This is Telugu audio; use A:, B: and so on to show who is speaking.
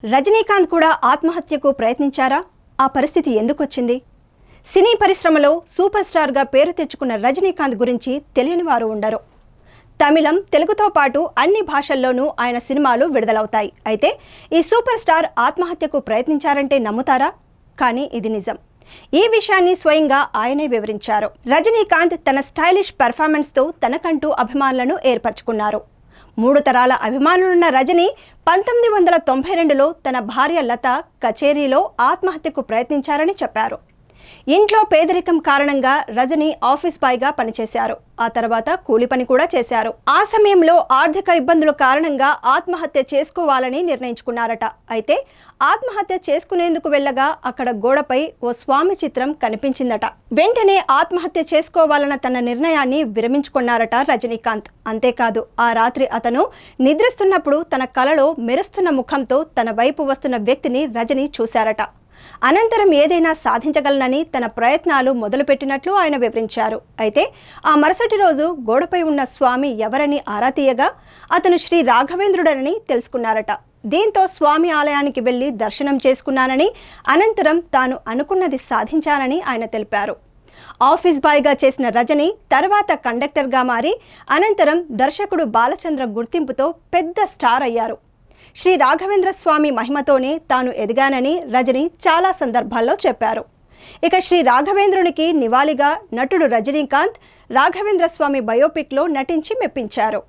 A: రజనీకాంత్ కూడా ఆత్మహత్యకు ప్రయత్నించారా? ఆ పరిస్థితి ఎందుకు వచ్చింది? సినీ పరిశ్రమలో సూపర్ స్టార్గా పేరు తెచ్చుకున్న రజనీకాంత్ గురించి తెలియని వారు ఉండరు. తమిళం, తెలుగుతో పాటు అన్ని భాషల్లోనూ ఆయన సినిమాలు విడుదలవుతాయి. అయితే ఈ సూపర్ స్టార్ ఆత్మహత్యకు ప్రయత్నించారంటే నమ్ముతారా? కానీ ఇది నిజం. ఈ విషయాన్ని స్వయంగా ఆయనే వివరించారు. రజనీకాంత్ తన స్టైలిష్ పెర్ఫార్మెన్స్తో తనకంటూ అభిమానులను ఏర్పరచుకున్నారు. 3 తరాల అభిమానులున్న రజనీ 1992లో తన భార్య లత కచేరీలో ఆత్మహత్యకు ప్రయత్నించారని చెప్పారు. ఇంట్లో పేదరికం కారణంగా రజనీ ఆఫీస్ బాయ్గా పనిచేశారు. ఆ తర్వాత కూలి పని కూడా చేశారు. ఆ సమయంలో ఆర్థిక ఇబ్బందుల కారణంగా ఆత్మహత్య చేసుకోవాలని నిర్ణయించుకున్నారట. అయితే ఆత్మహత్య చేసుకునేందుకు వెళ్ళగా అక్కడ గోడపై ఓ స్వామి చిత్రం కనిపించిందట. వెంటనే ఆత్మహత్య చేసుకోవాలన్న తన నిర్ణయాన్ని విరమించుకున్నారట రజనీకాంత్. అంతేకాదు, ఆ రాత్రి అతను నిద్రిస్తున్నప్పుడు తన కలలో మెరుస్తున్న ముఖంతో తన వైపు వస్తున్న వ్యక్తిని రజనీ చూశారట. అనంతరం ఏదైనా సాధించగలనని తన ప్రయత్నాలు మొదలుపెట్టినట్లు ఆయన వివరించారు. అయితే ఆ మరుసటి రోజు గోడపై ఉన్న స్వామి ఎవరని ఆరా తీయగా అతను శ్రీ రాఘవేంద్రుడని తెలుసుకున్నారట. దీంతో స్వామి ఆలయానికి వెళ్లి దర్శనం చేసుకున్నానని, అనంతరం తాను అనుకున్నది సాధించానని ఆయన తెలిపారు. ఆఫీస్ బాయ్గా చేసిన రజనీ తర్వాత కండక్టర్గా మారి అనంతరం దర్శకుడు బాలచంద్ర గుర్తింపుతో పెద్ద స్టార్ అయ్యారు. శ్రీ రాఘవేంద్ర స్వామి మహిమతోనే తాను ఎదిగానని రజనీ చాలా సందర్భాల్లో చెప్పారు. ఇక శ్రీ రాఘవేంద్రునికి నివాళిగా నటుడు రజనీకాంత్ రాఘవేంద్ర స్వామి బయోపిక్లో నటించి మెప్పించారు.